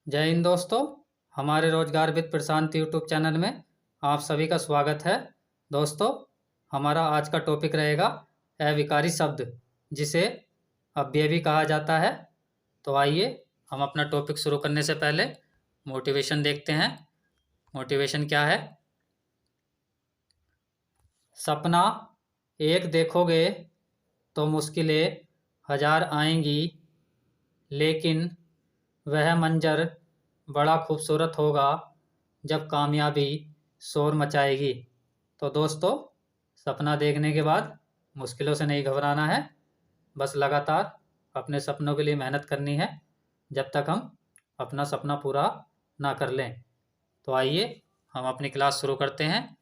जय हिंद दोस्तों। हमारे रोजगार विद प्रशांत यूट्यूब चैनल में आप सभी का स्वागत है। दोस्तों, हमारा आज का टॉपिक रहेगा अविकारी शब्द, जिसे अव्यय भी कहा जाता है। तो आइए हम अपना टॉपिक शुरू करने से पहले मोटिवेशन देखते हैं। मोटिवेशन क्या है? सपना एक देखोगे तो मुश्किलें हजार आएंगी, लेकिन वह मंजर बड़ा खूबसूरत होगा जब कामयाबी शोर मचाएगी। तो दोस्तों, सपना देखने के बाद मुश्किलों से नहीं घबराना है, बस लगातार अपने सपनों के लिए मेहनत करनी है जब तक हम अपना सपना पूरा ना कर लें। तो आइए हम अपनी क्लास शुरू करते हैं।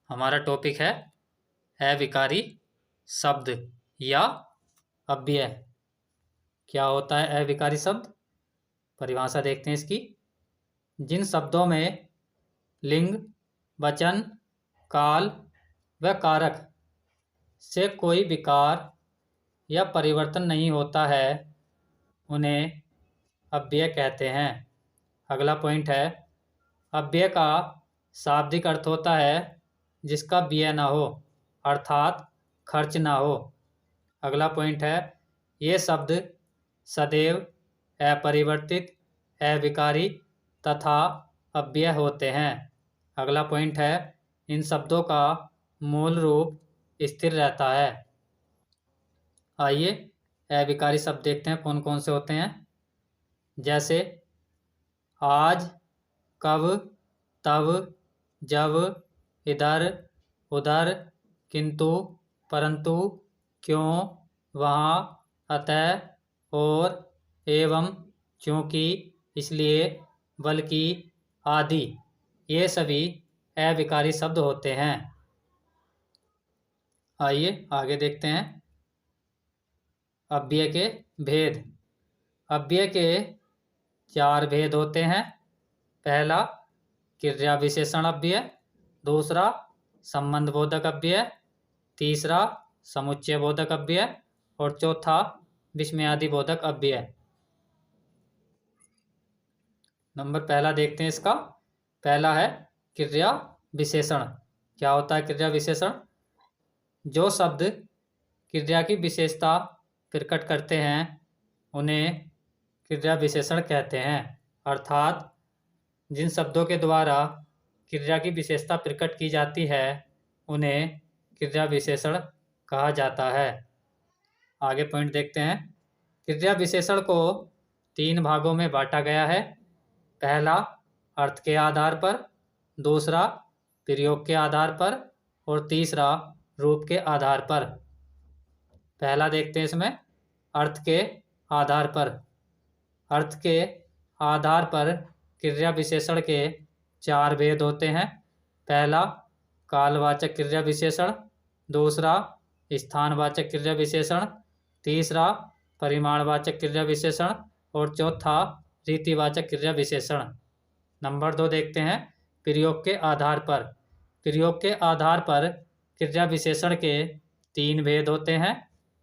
हमारा टॉपिक है अविकारी शब्द या अव्यय। क्या होता है अविकारी शब्द? परिभाषा देखते हैं इसकी। जिन शब्दों में लिंग, वचन, काल व कारक से कोई विकार या परिवर्तन नहीं होता है, उन्हें अव्यय कहते हैं। अगला पॉइंट है, अव्यय का शाब्दिक अर्थ होता है जिसका व्यय ना हो, अर्थात खर्च ना हो। अगला पॉइंट है, ये शब्द सदैव अपरिवर्तित, अविकारी तथा अव्यय होते हैं। अगला पॉइंट है, इन शब्दों का मूल रूप स्थिर रहता है। आइए अविकारी शब्द देखते हैं कौन कौन से होते हैं। जैसे आज, कब, तब, जब, इधर, उधर, किंतु, परंतु, क्यों, वहाँ, अतः, और, एवं, क्योंकि, इसलिए, बल्कि, आदि, ये सभी अविकारी शब्द होते हैं। आइए आगे देखते हैं अव्यय के भेद। अव्यय के 4 भेद होते हैं। पहला क्रिया विशेषण अव्यय, दूसरा संबंध बोधक अव्यय, तीसरा समुच्चय बोधक अव्यय और चौथा विस्मयादि बोधक अव्यय। नंबर पहला देखते हैं इसका। पहला है क्रिया विशेषण। क्या होता है क्रिया विशेषण? जो शब्द क्रिया की विशेषता प्रकट करते हैं उन्हें क्रिया विशेषण कहते हैं। अर्थात जिन शब्दों के द्वारा क्रिया की विशेषता प्रकट की जाती है उन्हें क्रिया विशेषण कहा जाता है। आगे पॉइंट देखते हैं। क्रिया विशेषण को 3 भागों में बांटा गया है। पहला अर्थ के आधार पर, दूसरा प्रयोग के आधार पर और तीसरा रूप के आधार पर। पहला देखते हैं इसमें अर्थ के आधार पर। अर्थ के आधार पर क्रिया विशेषण के 4 भेद होते हैं। पहला कालवाचक क्रिया विशेषण, दूसरा स्थानवाचक क्रिया विशेषण, तीसरा परिमाणवाचक क्रिया विशेषण और चौथा रीतिवाचक क्रिया विशेषण। नंबर 2 देखते हैं प्रयोग के आधार पर। प्रयोग के आधार पर क्रिया विशेषण के 3 भेद होते हैं।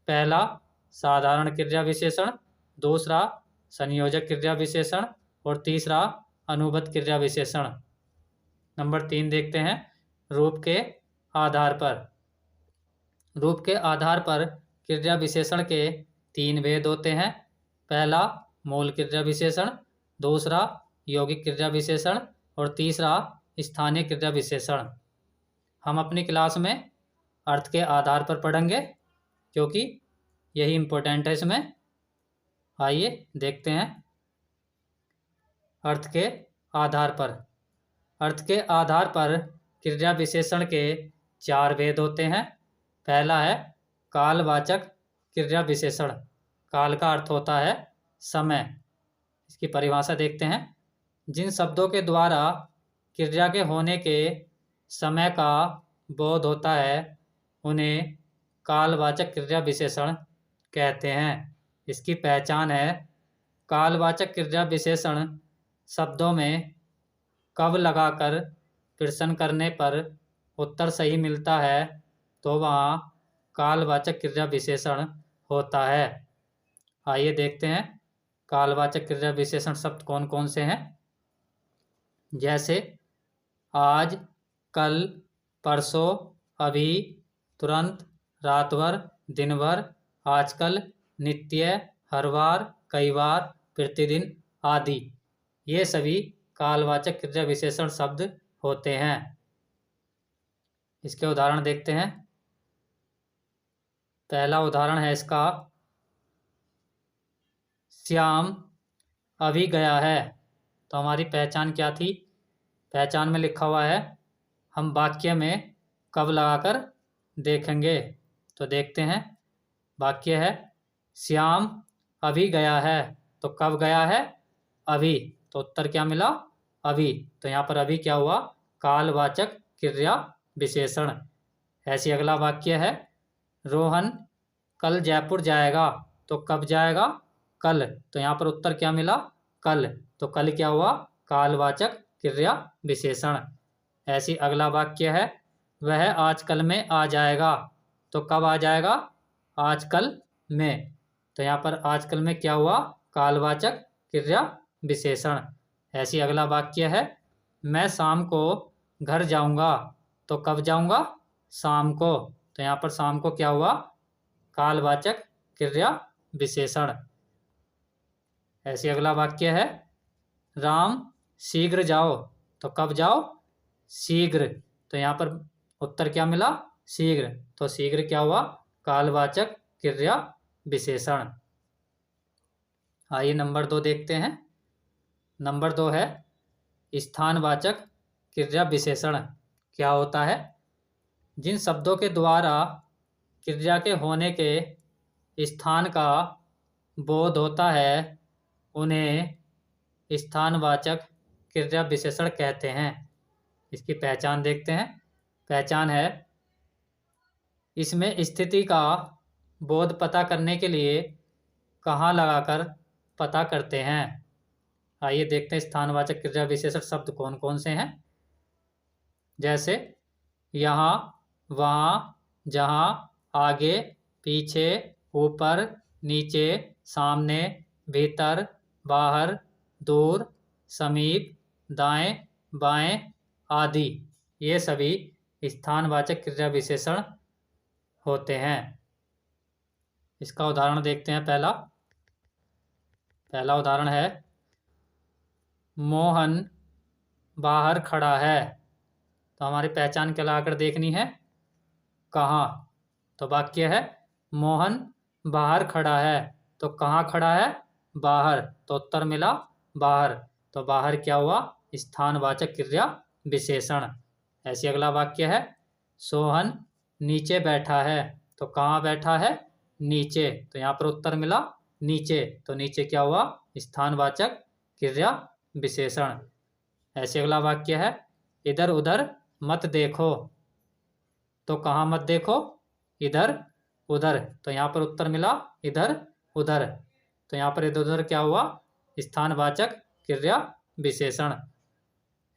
पहला साधारण क्रिया विशेषण, दूसरा संयोजक क्रिया विशेषण और तीसरा अनुबंध क्रिया विशेषण। नंबर 3 देखते हैं रूप के आधार पर। रूप के आधार पर क्रिया विशेषण के 3 भेद होते हैं। पहला मूल क्रिया विशेषण, दूसरा यौगिक क्रिया विशेषण और तीसरा स्थानीय क्रिया विशेषण। हम अपनी क्लास में अर्थ के आधार पर पढ़ेंगे क्योंकि यही इम्पोर्टेंट है इसमें। आइए देखते हैं अर्थ के आधार पर। अर्थ के आधार पर क्रिया विशेषण के 4 भेद होते हैं। पहला है कालवाचक क्रिया विशेषण। काल का अर्थ होता है समय। इसकी परिभाषा देखते हैं। जिन शब्दों के द्वारा क्रिया के होने के समय का बोध होता है उन्हें कालवाचक क्रिया विशेषण कहते हैं। इसकी पहचान है कालवाचक क्रिया विशेषण शब्दों में कब लगाकर प्रश्न करने पर उत्तर सही मिलता है तो वहाँ कालवाचक क्रिया विशेषण होता है। आइए देखते हैं कालवाचक क्रिया विशेषण शब्द कौन कौन से हैं? जैसे आज, कल, परसों, अभी, तुरंत, रात भर, दिन भर, आजकल, नित्य, हर बार, कई बार, प्रतिदिन आदि। ये सभी कालवाचक क्रिया विशेषण शब्द होते हैं। इसके उदाहरण देखते हैं। पहला उदाहरण है इसका, श्याम अभी गया है। तो हमारी पहचान क्या थी? पहचान में लिखा हुआ है, हम वाक्य में कब लगाकर देखेंगे। तो देखते हैं। वाक्य है श्याम अभी गया है। तो कब गया है? अभी। तो उत्तर क्या मिला? अभी। तो यहाँ पर अभी क्या हुआ? कालवाचक क्रिया विशेषण। ऐसी अगला वाक्य है, रोहन कल जयपुर जाएगा। तो कब जाएगा? कल। तो यहाँ पर उत्तर क्या मिला? कल। तो कल क्या हुआ? कालवाचक क्रिया विशेषण। ऐसी अगला वाक्य है, वह आजकल में आ जाएगा। तो कब आ जाएगा? आजकल में। तो यहाँ पर आजकल में क्या हुआ? कालवाचक क्रिया विशेषण। ऐसी अगला वाक्य है, मैं शाम को घर जाऊंगा। तो कब जाऊंगा? शाम को। तो यहाँ पर शाम को क्या हुआ? कालवाचक क्रिया विशेषण। ऐसी अगला वाक्य है, राम शीघ्र जाओ। तो कब जाओ? शीघ्र। तो यहाँ पर उत्तर क्या मिला? शीघ्र। तो शीघ्र क्या हुआ? कालवाचक क्रिया विशेषण। आइए नंबर 2 देखते हैं। नंबर 2 है स्थानवाचक क्रिया विशेषण। क्या होता है? जिन शब्दों के द्वारा क्रिया के होने के स्थान का बोध होता है उन्हें स्थानवाचक क्रिया विशेषण कहते हैं। इसकी पहचान देखते हैं। पहचान है, इसमें स्थिति का बोध पता करने के लिए कहाँ लगाकर पता करते हैं। आइए देखते हैं स्थानवाचक क्रिया विशेषण शब्द कौन कौन से हैं। जैसे यहाँ, वहाँ, जहाँ, आगे, पीछे, ऊपर, नीचे, सामने, भीतर, बाहर, दूर, समीप, दाएं, बाएं आदि। ये सभी स्थानवाचक क्रिया विशेषण होते हैं। इसका उदाहरण देखते हैं। पहला उदाहरण है, मोहन बाहर खड़ा है। तो हमारी पहचान क्या लगाकर देखनी है? कहाँ। तो वाक्य है, मोहन बाहर खड़ा है। तो कहाँ खड़ा है? बाहर। तो उत्तर मिला बाहर। तो बाहर क्या हुआ? स्थानवाचक क्रिया विशेषण। ऐसी अगला वाक्य है, सोहन नीचे बैठा है। तो कहाँ बैठा है? नीचे। तो यहाँ पर उत्तर मिला नीचे। तो नीचे क्या हुआ? स्थानवाचक क्रिया विशेषण। ऐसे अगला वाक्य है, इधर उधर मत देखो। तो कहाँ मत देखो? इधर उधर। तो यहाँ पर उत्तर मिला इधर उधर। तो यहाँ पर इधर उधर क्या हुआ? स्थानवाचक क्रिया विशेषण।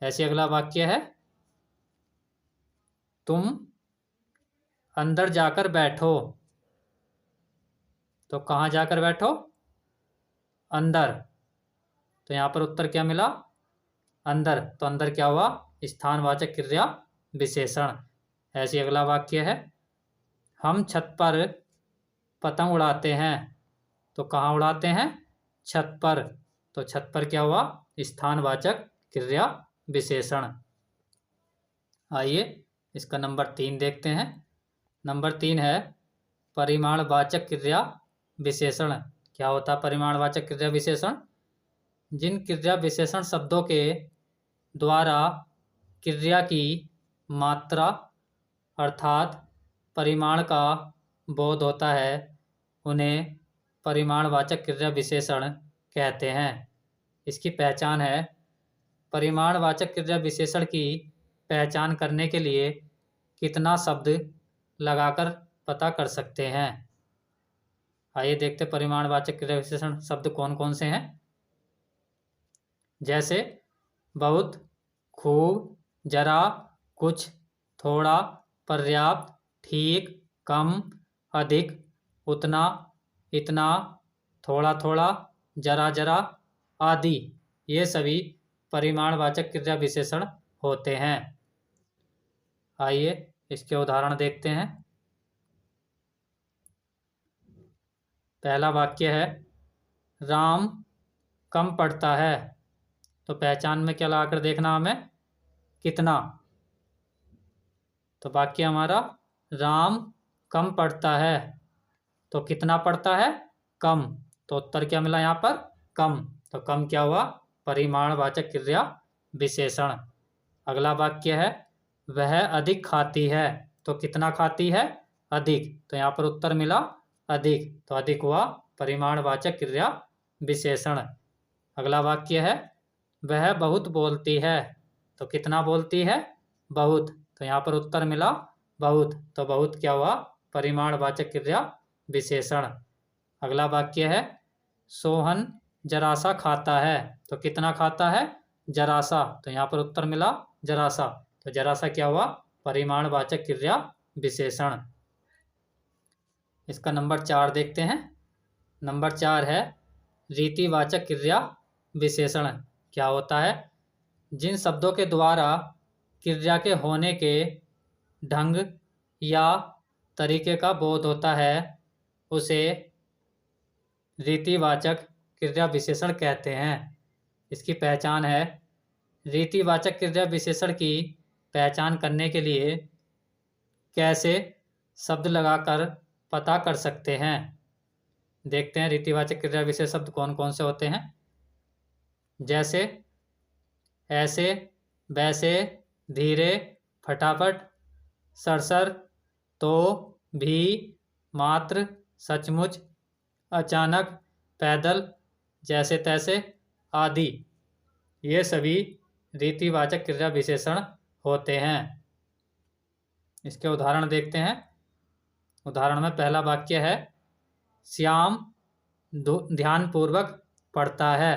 ऐसे अगला वाक्य है, तुम अंदर जाकर बैठो। तो कहाँ जाकर बैठो? अंदर। तो यहाँ पर उत्तर क्या मिला? अंदर। तो अंदर क्या हुआ? स्थानवाचक क्रिया विशेषण। ऐसी अगला वाक्य है, हम छत पर पतंग उड़ाते हैं। तो कहाँ उड़ाते हैं? छत पर। तो छत पर क्या हुआ? स्थानवाचक क्रिया विशेषण। आइए इसका नंबर 3 देखते हैं। नंबर 3 है परिमाणवाचक क्रिया विशेषण। क्या होता है परिमाणवाचक क्रिया विशेषण? जिन क्रिया विशेषण शब्दों के द्वारा क्रिया की मात्रा अर्थात परिमाण का बोध होता है उन्हें परिमाणवाचक क्रिया विशेषण कहते हैं। इसकी पहचान है, परिमाणवाचक क्रिया विशेषण की पहचान करने के लिए कितना शब्द लगाकर पता कर सकते हैं। आइए देखते परिमाणवाचक क्रिया विशेषण शब्द कौन कौन से हैं। जैसे बहुत, खूब, जरा, कुछ, थोड़ा, पर्याप्त, ठीक, कम, अधिक, उतना, इतना, थोड़ा थोड़ा, जरा जरा आदि ये सभी परिमाणवाचक क्रिया विशेषण होते हैं। आइए इसके उदाहरण देखते हैं। पहला वाक्य है राम कम पढ़ता है। तो पहचान में क्या लगाकर देखना हमें, कितना। तो वाक्य हमारा राम कम पढ़ता है, तो कितना पढ़ता है, कम। तो उत्तर क्या मिला यहाँ पर, कम। तो कम क्या हुआ, परिमाणवाचक क्रिया विशेषण। अगला वाक्य है वह अधिक खाती है। तो कितना खाती है, अधिक। तो यहाँ पर उत्तर मिला अधिक। तो अधिक हुआ परिमाणवाचक क्रिया विशेषण। अगला वाक्य है वह बहुत बोलती है। तो कितना बोलती है, बहुत। तो यहाँ पर उत्तर मिला बहुत। तो बहुत क्या हुआ, परिमाणवाचक क्रिया विशेषण। अगला वाक्य है सोहन जरा सा खाता है। तो कितना खाता है, जरा सा। तो यहाँ पर उत्तर मिला जरा सा। तो जरा सा क्या हुआ, परिमाणवाचक क्रिया विशेषण। इसका नंबर 4 देखते हैं। नंबर 4 है रीतिवाचक क्रिया विशेषण। क्या होता है, जिन शब्दों के द्वारा क्रिया के होने के ढंग या तरीके का बोध होता है उसे रीतिवाचक क्रिया विशेषण कहते हैं। इसकी पहचान है, रीतिवाचक क्रिया विशेषण की पहचान करने के लिए कैसे शब्द लगाकर पता कर सकते हैं। देखते हैं रीतिवाचक क्रिया विशेष शब्द कौन कौन से होते हैं। जैसे ऐसे, वैसे, धीरे, फटाफट, सरसर, तो, भी, मात्र, सचमुच, अचानक, पैदल, जैसे तैसे आदि ये सभी रीतिवाचक क्रिया विशेषण होते हैं। इसके उदाहरण देखते हैं। उदाहरण में पहला वाक्य है श्याम ध्यानपूर्वक पढ़ता है।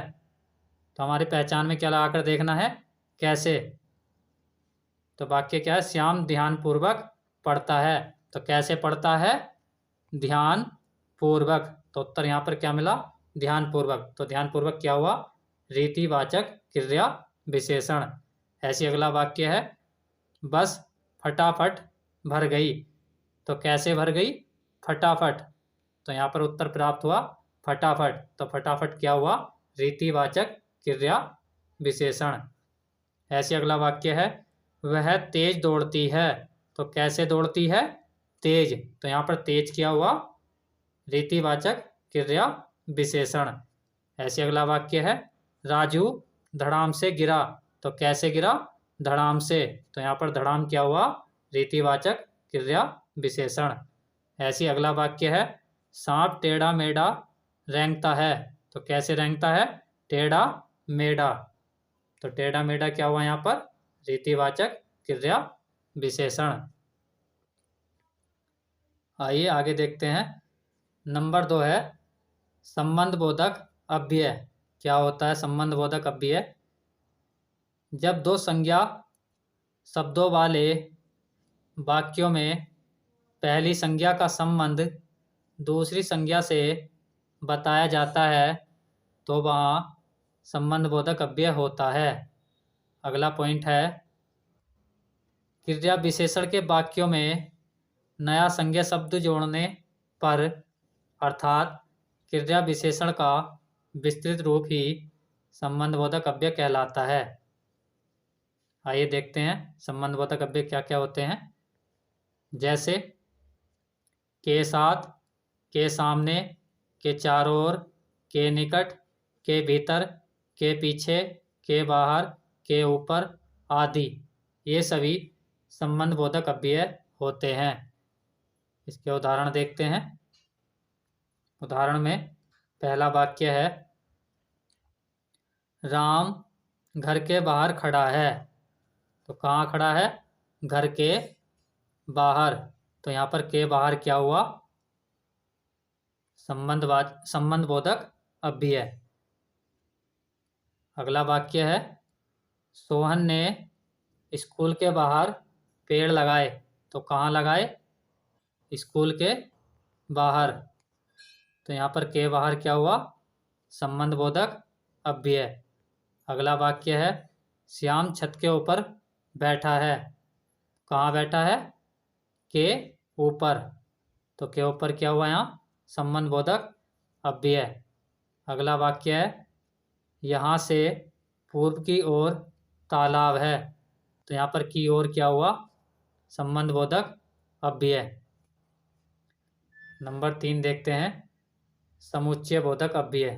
तो हमारी पहचान में क्या लगाकर देखना है, कैसे। तो वाक्य क्या है, श्याम ध्यानपूर्वक पढ़ता है। तो कैसे पढ़ता है, ध्यानपूर्वक। तो उत्तर यहाँ पर क्या मिला, ध्यानपूर्वक। तो ध्यानपूर्वक क्या हुआ, रीतिवाचक क्रिया विशेषण। ऐसी अगला वाक्य है बस फटाफट भर गई। तो कैसे भर गई, फटाफट। तो यहाँ पर उत्तर प्राप्त हुआ फटाफट। तो फटाफट क्या हुआ, रीतिवाचक क्रिया विशेषण। ऐसे अगला वाक्य है वह तेज दौड़ती है। तो कैसे दौड़ती है, तेज। तो यहाँ पर तेज क्या हुआ, रीतिवाचक क्रिया विशेषण। ऐसे अगला वाक्य है राजू धड़ाम से गिरा। तो कैसे गिरा, धड़ाम से। तो यहाँ पर धड़ाम क्या हुआ, रीतिवाचक क्रिया विशेषण। ऐसी अगला वाक्य है सांप टेढ़ा मेढ़ा रेंगता है। तो कैसे रेंगता है, टेढ़ा मेढ़ा। तो टेढ़ा मेढ़ा क्या हुआ यहाँ पर, रीतिवाचक क्रिया विशेषण। आइए आगे देखते हैं। नंबर 2 है संबंध बोधक अव्यय। क्या होता है संबंध बोधक अव्यय, जब दो संज्ञा शब्दों वाले वाक्यों में पहली संज्ञा का संबंध दूसरी संज्ञा से बताया जाता है तो वहाँ संबंध बोधक अव्यय होता है। अगला पॉइंट है क्रिया विशेषण के वाक्यों में नया संज्ञा शब्द जोड़ने पर अर्थात क्रिया विशेषण का विस्तृत रूप ही संबंध बोधक अव्यय कहलाता है। आइए देखते हैं संबंध बोधक अव्यय क्या क्या होते हैं। जैसे के साथ, के सामने, के चारों ओर, के निकट, के भीतर, के पीछे, के बाहर, के ऊपर आदि ये सभी संबंध बोधक अव्यय होते हैं। इसके उदाहरण देखते हैं। उदाहरण में पहला वाक्य है राम घर के बाहर खड़ा है। तो कहाँ खड़ा है, घर के बाहर। तो यहाँ पर के बाहर क्या हुआ, संबंध बोधक अव्यय। अगला वाक्य है सोहन ने स्कूल के बाहर पेड़ लगाए। तो कहाँ लगाए, स्कूल के बाहर। तो यहाँ पर के बाहर क्या हुआ, संबंधबोधक अव्यय। अगला वाक्य है श्याम छत के ऊपर बैठा है। कहाँ बैठा है? के ऊपर। तो के ऊपर क्या हुआ यहाँ? संबंधबोधक अव्यय। अगला वाक्य है यहाँ से पूर्व की ओर तालाब है। तो यहाँ पर की ओर क्या हुआ? संबंधबोधक अव्यय। नंबर 3 देखते हैं समुच्चय बोधक अव्यय।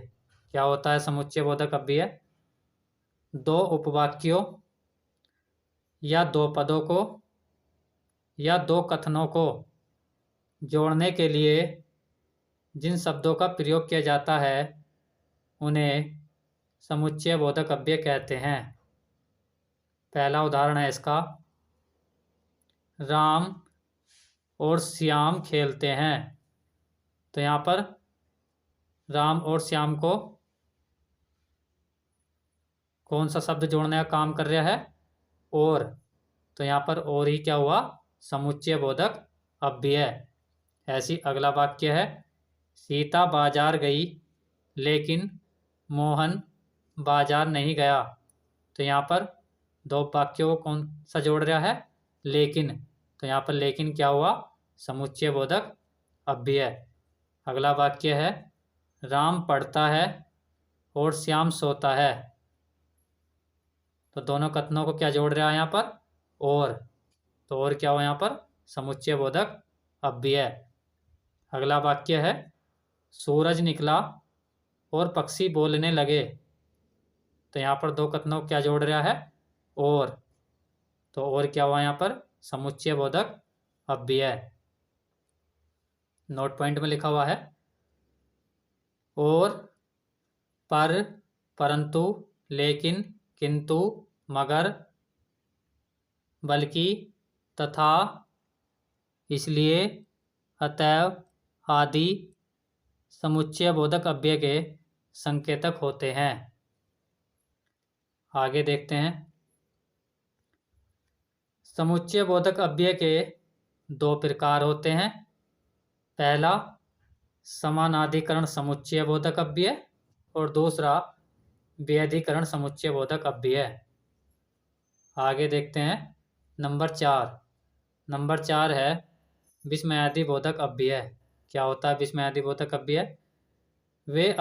क्या होता है समुच्चय बोधक अव्यय? दो उपवाक्यों या दो पदों को या दो कथनों को जोड़ने के लिए जिन शब्दों का प्रयोग किया जाता है उन्हें समुच्चय बोधक अव्यय कहते हैं। पहला उदाहरण है इसका, राम और श्याम खेलते हैं। तो यहाँ पर राम और श्याम को कौन सा शब्द जोड़ने का काम कर रहा है? और। तो यहाँ पर और ही क्या हुआ? समुच्चय बोधक अव्यय। ऐसी अगला वाक्य है सीता बाजार गई लेकिन मोहन बाजार नहीं गया। तो यहाँ पर दो वाक्यों को कौन सा जोड़ रहा है? लेकिन। तो यहाँ पर लेकिन क्या हुआ? समुच्चय बोधक अव्यय। अगला वाक्य है राम पढ़ता है और श्याम सोता है। तो दोनों कथनों को क्या जोड़ रहा है यहाँ पर? और। तो और क्या हुआ यहाँ पर? समुच्चय बोधक अव्यय। अगला वाक्य है सूरज निकला और पक्षी बोलने लगे। तो यहाँ पर दो कथनों को क्या जोड़ रहा है? और। तो और क्या हुआ यहाँ पर? समुच्चय बोधक अव्यय। नोट पॉइंट में लिखा हुआ है और, पर, परंतु, लेकिन, किंतु, मगर, बल्कि, तथा, इसलिए, अतएव आदि समुच्चय बोधक अव्यय के संकेतक होते हैं। आगे देखते हैं समुच्चय बोधक अव्यय के दो प्रकार होते हैं। पहला समानाधिकरण समुच्चय बोधक अव्यय और दूसरा व्यधिकरण समुच्चय बोधक अव्यय। आगे देखते हैं नंबर 4। नंबर 4 है विस्मयादि बोधक अव्यय। क्या होता है विस्मयादि बोधक अव्यय? वे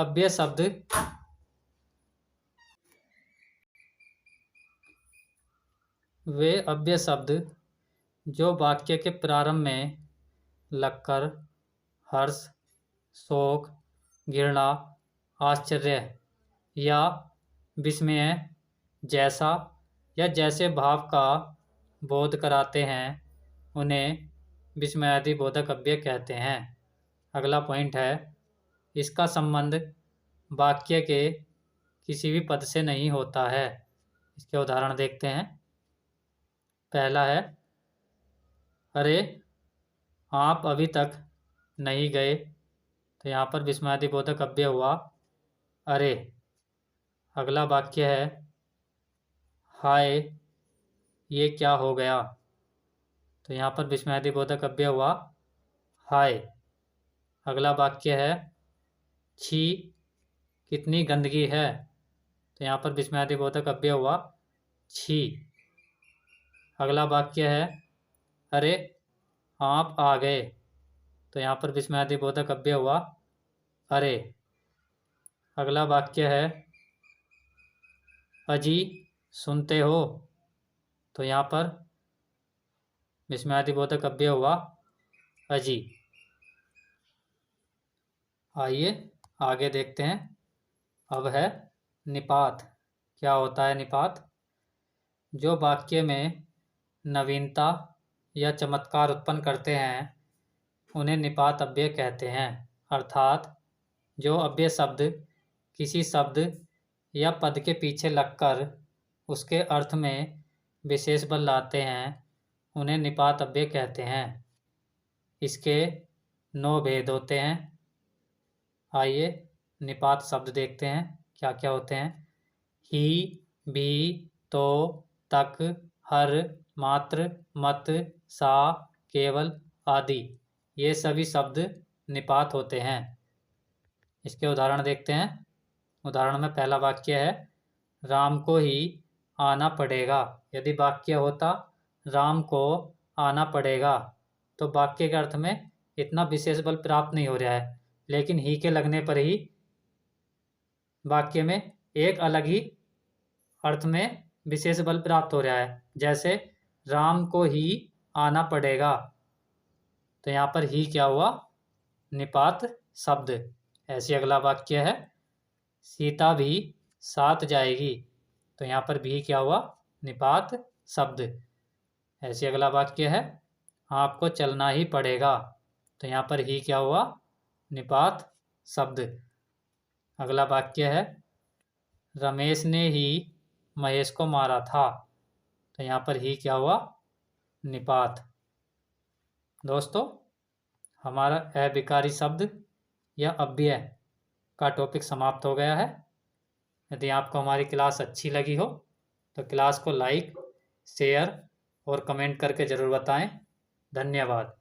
अव्यय शब्द जो वाक्य के प्रारंभ में लगकर हर्ष, शोक, घृणा, आश्चर्य या विस्मय जैसा या जैसे भाव का बोध कराते हैं उन्हें विस्मयादि बोधक अव्यय कहते हैं। अगला पॉइंट है इसका संबंध वाक्य के किसी भी पद से नहीं होता है। इसके उदाहरण देखते हैं। पहला है अरे आप अभी तक नहीं गए। तो यहाँ पर विस्मयादि बोधक अव्यय हुआ अरे। अगला वाक्य है हाय ये क्या हो गया। तो यहाँ पर विस्मयादि बोधक अव्यय हुआ हाय। अगला वाक्य है छी कितनी गंदगी है। तो यहाँ पर विस्मयादि बोधक अव्यय हुआ छी। अगला वाक्य है अरे आप आ गए। तो यहाँ पर विस्मयादि बोधक अव्यय हुआ अरे। अगला वाक्य है अजी सुनते हो। तो यहाँ पर विस्मयादि बोधक अव्यय हुआ अजी। आइए आगे देखते हैं। अब है निपात। क्या होता है निपात? जो वाक्य में नवीनता या चमत्कार उत्पन्न करते हैं उन्हें निपात अव्यय कहते हैं। अर्थात जो अव्यय शब्द किसी शब्द या पद के पीछे लगकर उसके अर्थ में विशेष बल लाते हैं उन्हें निपात अव्यय कहते हैं। इसके 9 भेद होते हैं। आइए निपात शब्द देखते हैं क्या क्या होते हैं। ही, भी, तो, तक, हर, मात्र, मत, सा, केवल आदि ये सभी शब्द निपात होते हैं। इसके उदाहरण देखते हैं। उदाहरण में पहला वाक्य है राम को ही आना पड़ेगा। यदि वाक्य होता राम को आना पड़ेगा तो वाक्य के अर्थ में इतना विशेष बल प्राप्त नहीं हो रहा है, लेकिन ही के लगने पर ही वाक्य में एक अलग ही अर्थ में विशेष बल प्राप्त हो रहा है। जैसे राम को ही आना पड़ेगा, तो यहाँ पर ही क्या हुआ, निपात शब्द। ऐसे अगला वाक्य है सीता भी साथ जाएगी, तो यहाँ पर भी क्या हुआ, निपात शब्द। ऐसे अगला वाक्य है आपको चलना ही पड़ेगा, तो यहाँ पर ही क्या हुआ, निपात शब्द। अगला वाक्य है रमेश ने ही महेश को मारा था, तो यहाँ पर ही क्या हुआ, निपात। दोस्तों, हमारा अविकारी शब्द या अव्यय का टॉपिक समाप्त हो गया है। यदि आपको हमारी क्लास अच्छी लगी हो तो क्लास को लाइक, शेयर और कमेंट करके ज़रूर बताएं। धन्यवाद।